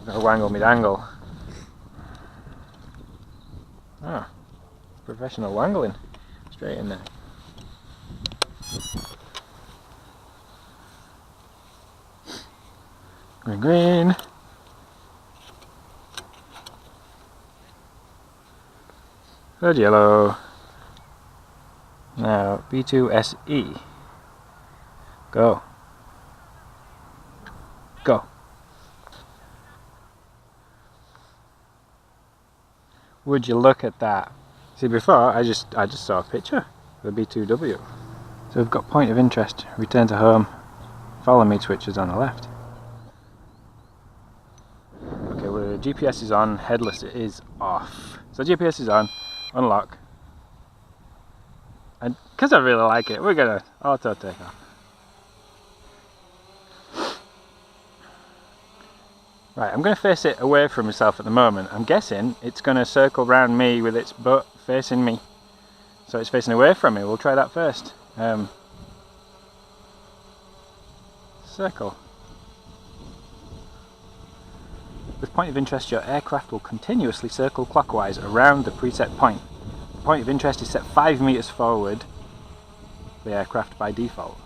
Gotta wangle me dangle. Ah, professional wangling. Straight in there. Green, green. Red, yellow. Now, B2SE. Go. Go. Would you look at that? See, before I just saw a picture of the B2W. So we've got point of interest, return to home, follow me switches on the left. Okay, well, GPS is on, headless is off. So GPS is on, unlock. And because I really like it, we're gonna auto take off. Right, I'm going to face it away from myself at the moment. I'm guessing it's going to circle round me with its butt facing me. So it's facing away from me. We'll try that first. Circle. With point of interest, your aircraft will continuously circle clockwise around the preset point. The point of interest is set 5 meters forward the aircraft by default.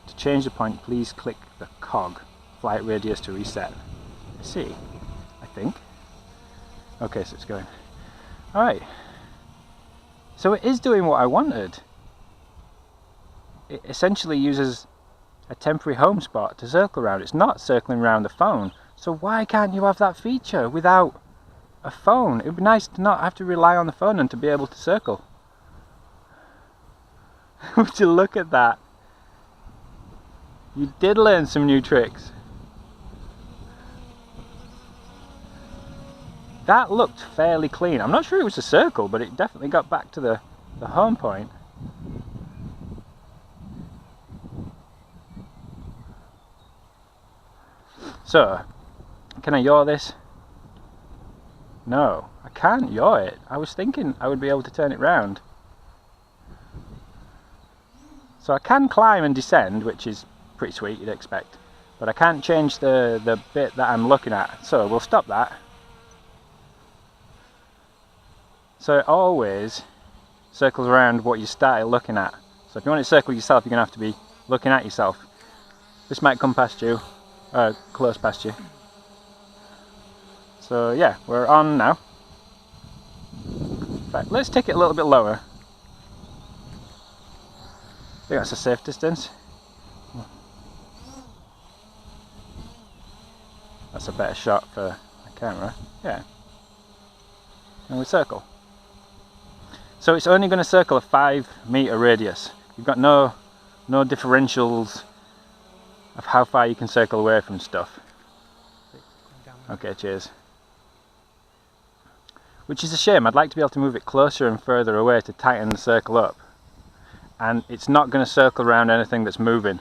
To change the point, please click the cog, flight radius to reset. See, I think. Okay, so it's going. Alright. So it is doing what I wanted. It essentially uses a temporary home spot to circle around. It's not circling around the phone. So why can't you have that feature without a phone? It would be nice to not have to rely on the phone and to be able to circle. Would you look at that? You did learn some new tricks. That looked fairly clean. I'm not sure it was a circle, but it definitely got back to the home point. So, can I yaw this? No, I can't yaw it. I was thinking I would be able to turn it round. So I can climb and descend, which is pretty sweet, you'd expect. But I can't change the bit that I'm looking at. So we'll stop that. So it always circles around what you started looking at. So if you want to circle yourself, you're going to have to be looking at yourself. This might come past you, close past you. So yeah, we're on now. In fact, let's take it a little bit lower. I think that's a safe distance. That's a better shot for the camera. Yeah. And we circle. So it's only going to circle a 5 meter radius. You've got no differentials of how far you can circle away from stuff. Okay, cheers. Which is a shame. I'd like to be able to move it closer and further away to tighten the circle up. And it's not going to circle around anything that's moving.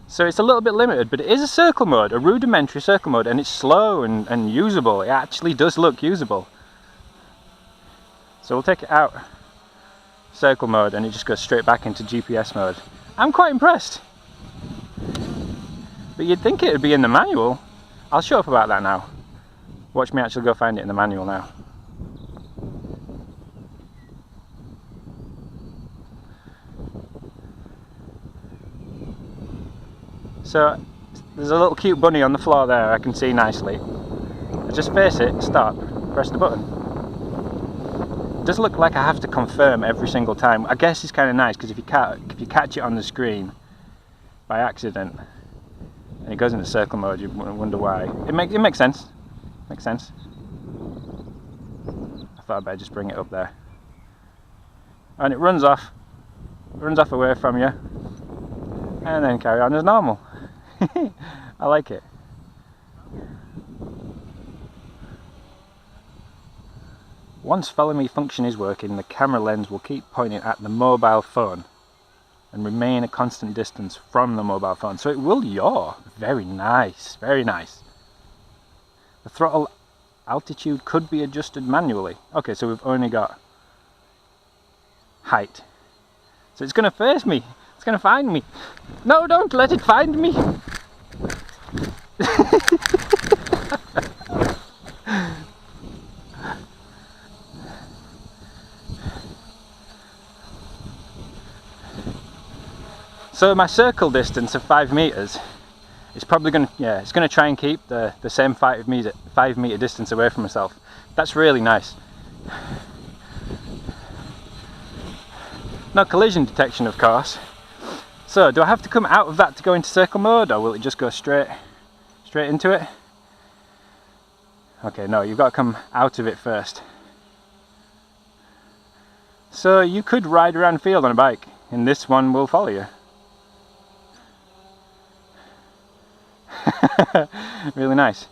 So it's a little bit limited, but it is a circle mode, a rudimentary circle mode, and it's slow and usable. It actually does look usable. So we'll take it out circle mode and it just goes straight back into GPS mode. I'm quite impressed. But you'd think it would be in the manual. I'll show up about that now. Watch me actually go find it in the manual now. So there's a little cute bunny on the floor there I can see nicely. I just face it, stop, press the button. It does look like I have to confirm every single time. I guess it's kind of nice because if you catch it on the screen by accident and it goes into circle mode, you wonder why. It makes sense. Makes sense. I thought I'd better just bring it up there. And it runs off away from you and then carry on as normal. I like it. Once follow me function is working, the camera lens will keep pointing at the mobile phone and remain a constant distance from the mobile phone. So it will yaw. Very nice, very nice. The throttle altitude could be adjusted manually. Okay, so we've only got height. So it's going to face me. It's going to find me. No, don't let it find me. So my circle distance of 5 meters is probably going to, yeah, it's going to try and keep the same 5 meter distance away from myself. That's really nice. No collision detection, of course. So do I have to come out of that to go into circle mode, or will it just go straight into it? Okay, no, you've got to come out of it first. So you could ride around the field on a bike, and this one will follow you. Really nice.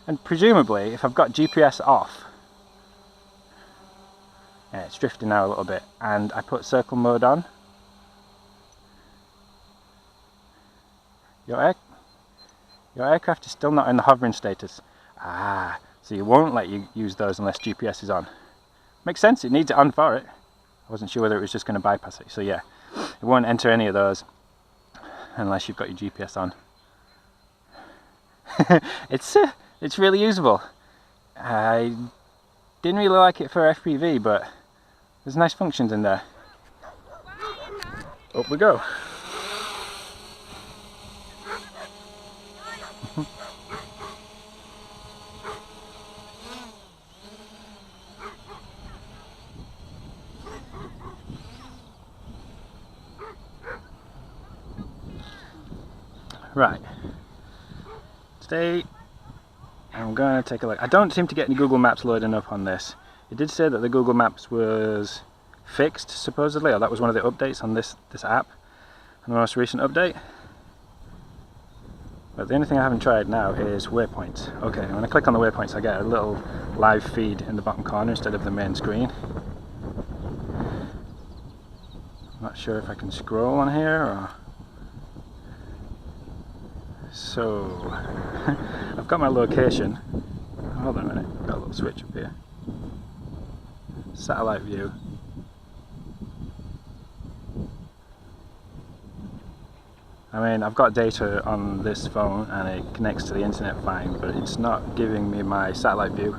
And presumably, if I've got GPS off, yeah, it's drifting now a little bit, and I put circle mode on, your aircraft is still not in the hovering status. Ah, so you won't let you use those unless GPS is on. Makes sense, it needs it on for it. I wasn't sure whether it was just going to bypass it, so yeah, it won't enter any of those unless you've got your GPS on. It's really usable. I didn't really like it for FPV, but there's nice functions in there. Up we go. Right. Today I'm going to take a look. I don't seem to get any Google Maps loading up on this. It did say that the Google Maps was fixed, supposedly, or that was one of the updates on this app, and the most recent update. But the only thing I haven't tried now is Waypoints. Okay, when I click on the Waypoints I get a little live feed in the bottom corner instead of the main screen. I'm not sure if I can scroll on here or... So, I've got my location. Hold on a minute, I've got a little switch up here. Satellite view. I mean, I've got data on this phone and it connects to the internet fine, but it's not giving me my satellite view.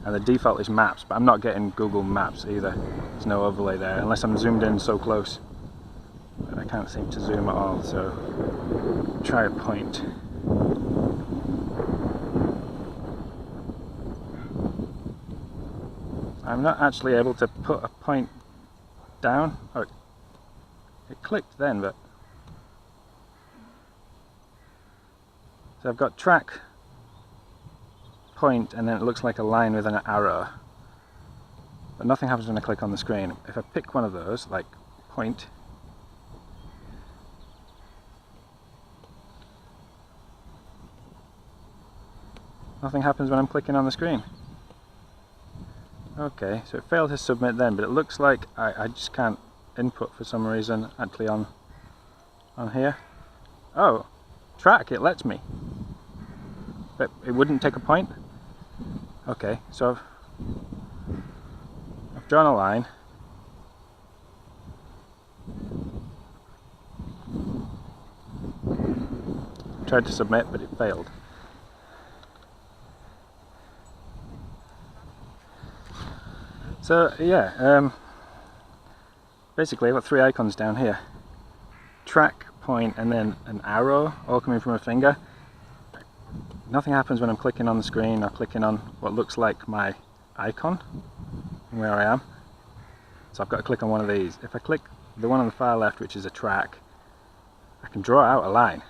And the default is maps, but I'm not getting Google Maps either. There's no overlay there, unless I'm zoomed in so close. But I can't seem to zoom at all, so try a point. I'm not actually able to put a point down. Oh, it clicked then, but... So I've got track, point, and then it looks like a line with an arrow. But nothing happens when I click on the screen. If I pick one of those, like point, nothing happens when I'm clicking on the screen. Okay, so it failed to submit then, but it looks like I just can't input for some reason actually on here. Oh, track, it lets me. But it wouldn't take a point? Okay, so I've drawn a line. Tried to submit, but it failed. So yeah, basically I've got three icons down here. Track, point, and then an arrow, all coming from a finger. Nothing happens when I'm clicking on the screen or clicking on what looks like my icon where I am. So I've got to click on one of these. If I click the one on the far left, which is a track, I can draw out a line.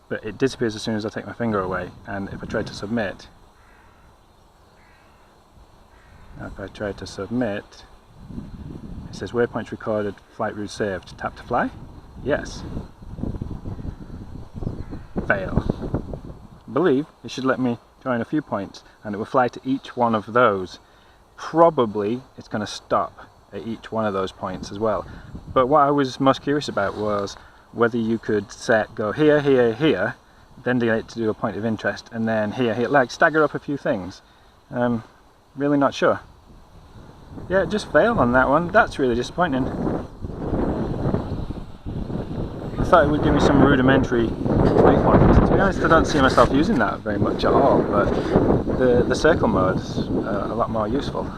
But it disappears as soon as I take my finger away, and if I try to submit, it says waypoints recorded, flight route saved. Tap to fly? Yes. Fail. I believe it should let me join a few points and it will fly to each one of those. Probably it's going to stop at each one of those points as well. But what I was most curious about was whether you could go here, here, here, then get it to do a point of interest, and then here, here, like stagger up a few things. Really not sure. Yeah, it just failed on that one. That's really disappointing. I thought it would give me some rudimentary waypoint. To be honest, I don't see myself using that very much at all, but the circle mode is a lot more useful.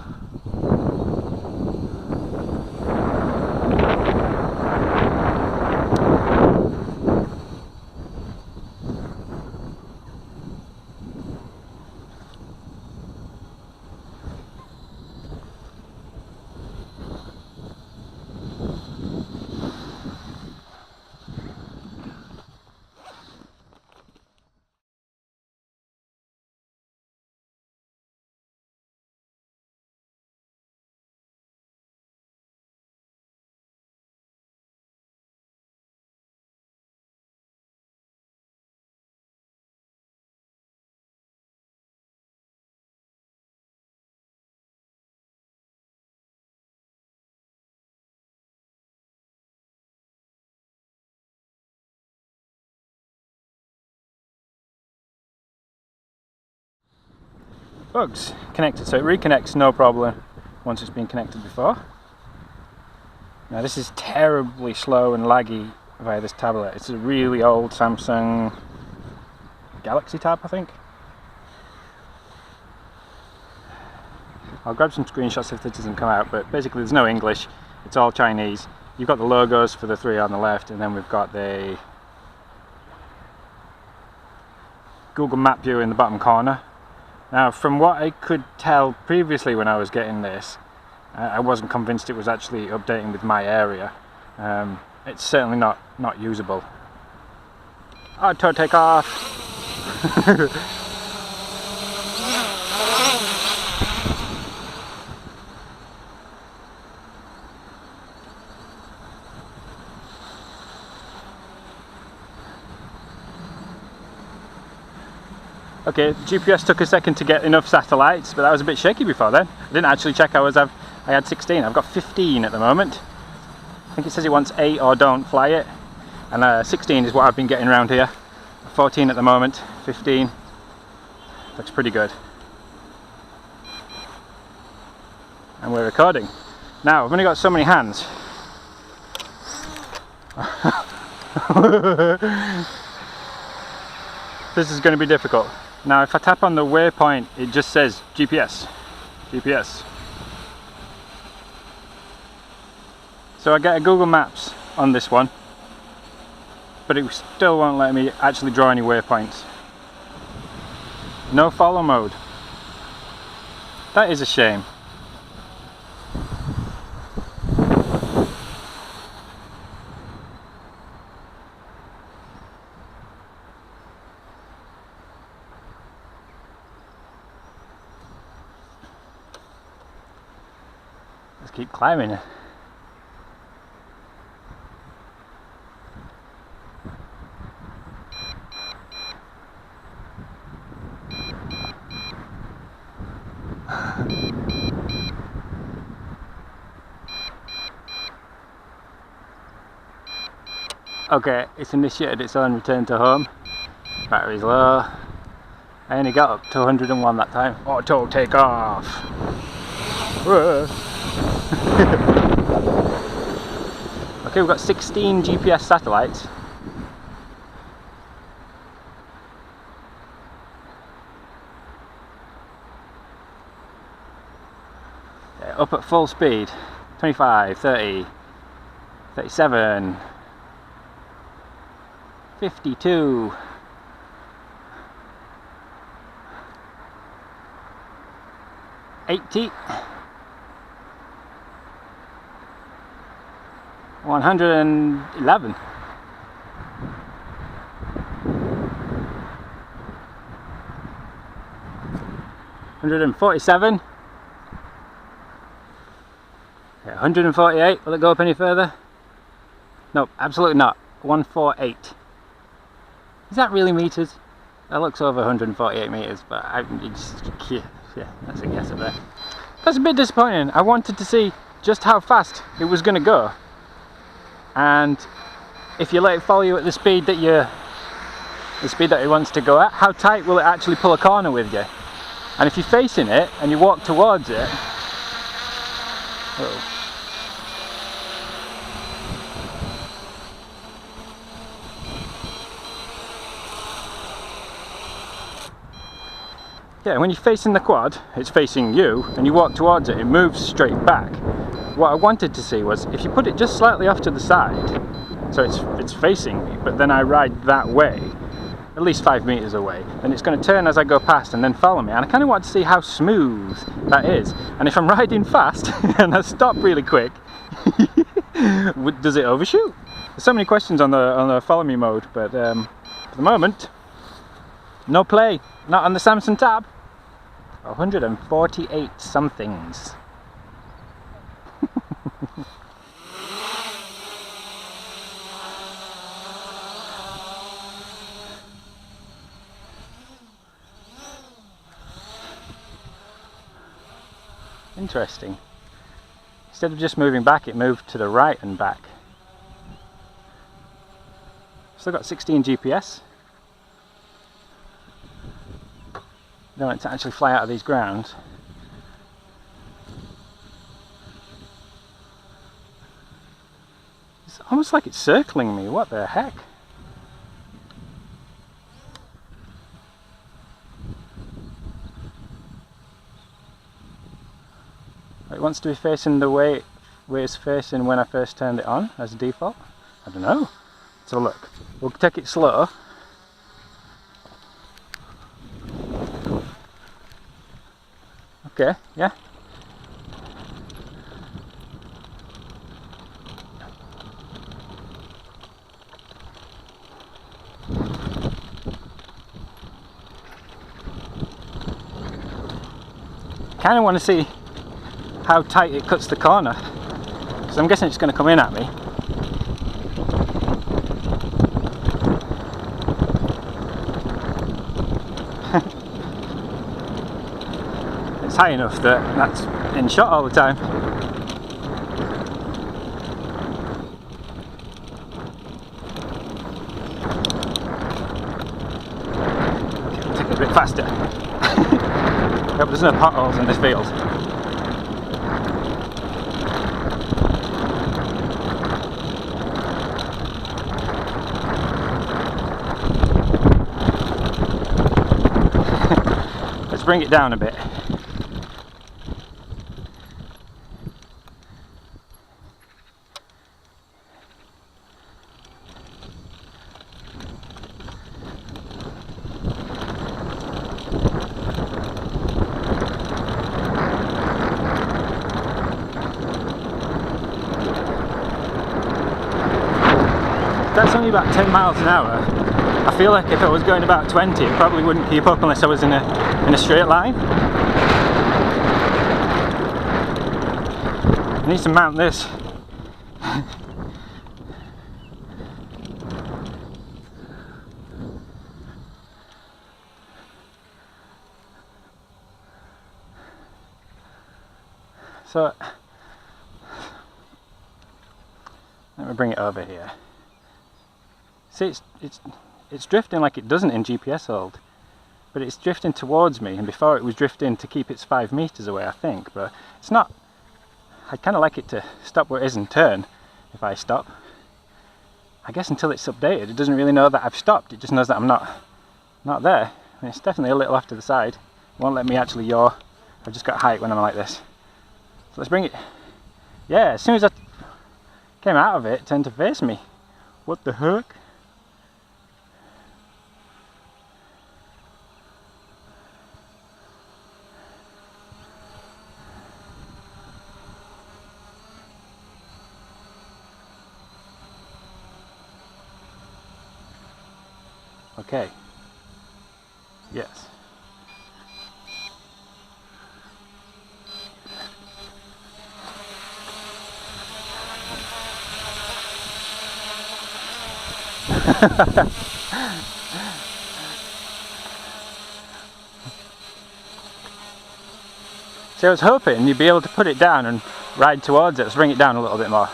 bugs connected, so it reconnects no problem once it's been connected before. Now this is terribly slow and laggy via this tablet. It's a really old Samsung Galaxy Tab, I think. I'll grab some screenshots if this doesn't come out, but basically there's no English, it's all Chinese. You've got the logos for the three on the left, and then we've got the Google Map view in the bottom corner. Now, from what I could tell previously when I was getting this, I wasn't convinced it was actually updating with my area. It's certainly not usable. Auto take off. Okay, GPS took a second to get enough satellites, but that was a bit shaky before then. I didn't actually check I had 16, I've got 15 at the moment. I think it says it wants 8 or don't fly it, and 16 is what I've been getting around here. 14 at the moment, 15, looks pretty good. And we're recording. Now, I've only got so many hands. This is going to be difficult. Now if I tap on the waypoint, it just says GPS, GPS. So I get a Google Maps on this one, but it still won't let me actually draw any waypoints. No follow mode. That is a shame. Let's keep climbing. Okay, it's initiated its own return to home. Battery's low. I only got up to 101 that time. Auto take off. Okay, we've got 16 GPS satellites. Up at full speed. 25, 30, 37, 52. 80. 111. 147. 148. Will it go up any further? Nope, absolutely not. 148. Is that really meters? That looks over 148 meters, but yeah, that's a guess up there. That's a bit disappointing. I wanted to see just how fast it was going to go, and if you let it follow you at the speed that it wants to go at, how tight will it actually pull a corner with you? And if you're facing it and you walk towards it, yeah, when you're facing the quad, it's facing you, and you walk towards it, it moves straight back. What I wanted to see was, if you put it just slightly off to the side, so it's facing me, but then I ride that way, at least 5 meters away, then it's going to turn as I go past and then follow me. And I kind of want to see how smooth that is. And if I'm riding fast and I stop really quick, does it overshoot? There's so many questions on the follow me mode, but for the moment, no play, not on the Samsung Tab. 148 somethings. Interesting. Instead of just moving back, it moved to the right and back. Still got 16 GPS. don't want it to actually fly out of these grounds. It's almost like it's circling me, what the heck? It wants to be facing the way it's facing when I first turned it on as a default. I don't know. Let's have a look. We'll take it slow. Okay, yeah. Kind of want to see how tight it cuts the corner, so I'm guessing it's going to come in at me. It's high enough that that's in shot all the time. Okay, take it a bit faster. I hope there's no potholes in this field. Let's bring it down a bit. That's only about 10 miles an hour. I feel like if I was going about 20, it probably wouldn't keep up unless I was in a straight line. I need to mount this. So let me bring it over here. See, it's drifting like it doesn't in GPS hold, but it's drifting towards me, and before it was drifting to keep its 5 meters away, I think, but it's not. I kind of like it to stop where it is and turn if I stop. I guess until it's updated, it doesn't really know that I've stopped, it just knows that I'm not there. And it's definitely a little off to the side. It won't let me actually yaw. I've just got height when I'm like this. So let's bring it. Yeah, as soon as I came out of it, it turned to face me. What the heck? Okay. Yes. So I was hoping you'd be able to put it down and ride towards it. Let's bring it down a little bit more.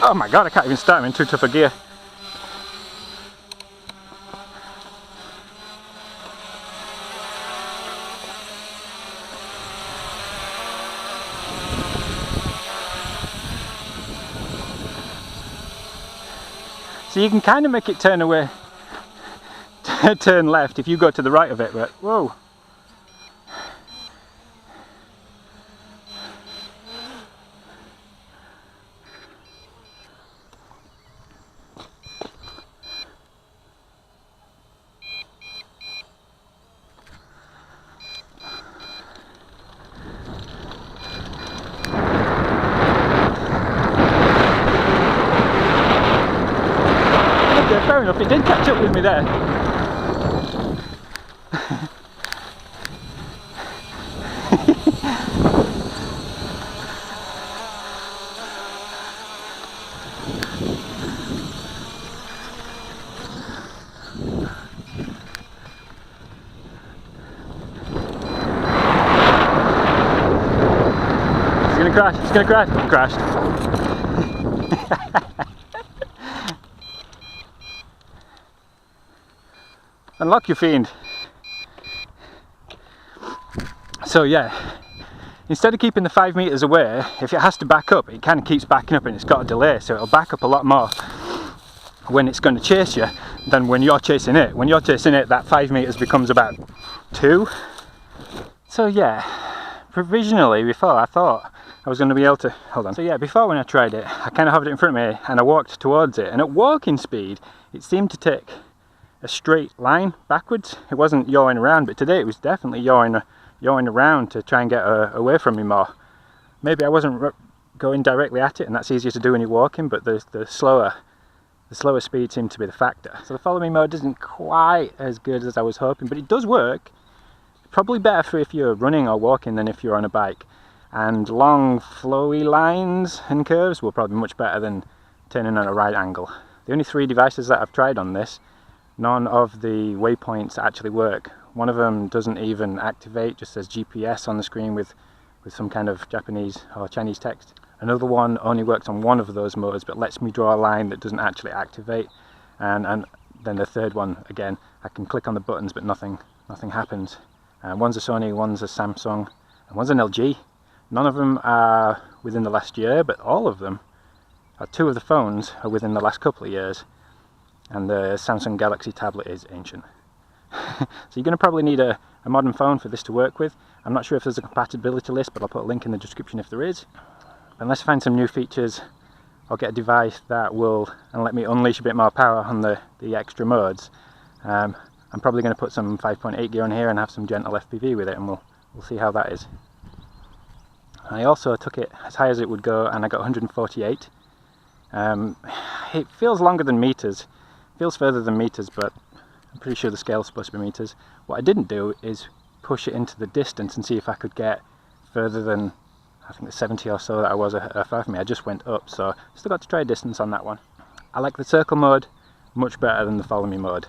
Oh my god, I can't even start, I'm in too tough a gear. So you can kind of make it turn away, turn left if you go to the right of it, but whoa. Fair enough, it did catch up with me there. It's gonna crash, it crashed. Unlock your fiend. So yeah, instead of keeping the 5 meters away, if it has to back up, it kind of keeps backing up and it's got a delay, so it'll back up a lot more when it's going to chase you than when you're chasing it. When you're chasing it, that 5 meters becomes about 2. So yeah, provisionally before I thought I was going to be able to, hold on. So yeah, before when I tried it, I kind of had it in front of me and I walked towards it, and at walking speed, it seemed to take a straight line backwards. It wasn't yawing around, but today it was definitely yawing around to try and get away from me more. Maybe I wasn't going directly at it, and that's easier to do when you're walking, but the slower speed seemed to be the factor. So the follow me mode isn't quite as good as I was hoping, but it does work. Probably better for if you're running or walking than if you're on a bike. And long flowy lines and curves will probably be much better than turning on a right angle. The only 3 devices that I've tried on this, none of the waypoints actually work. One of them doesn't even activate, just says GPS on the screen with some kind of Japanese or Chinese text. Another one only works on one of those modes but lets me draw a line that doesn't actually activate. And then the third one, again, I can click on the buttons but nothing happens. One's a Sony, one's a Samsung, and one's an LG. None of them are within the last year, but all of them, 2 of the phones are within the last couple of years. And the Samsung Galaxy tablet is ancient. So you're going to probably need a modern phone for this to work with. I'm not sure if there's a compatibility list, but I'll put a link in the description if there is. Unless I find some new features, I'll get a device that will let me unleash a bit more power on the extra modes. I'm probably going to put some 5.8 gear on here and have some gentle FPV with it, and we'll see how that is. I also took it as high as it would go, and I got 148. It feels longer than meters, feels further than meters, but I'm pretty sure the scale's supposed to be meters. What I didn't do is push it into the distance and see if I could get further than, I think the 70 or so that I was far from me. I just went up, so still got to try distance on that one. I like the circle mode much better than the follow me mode.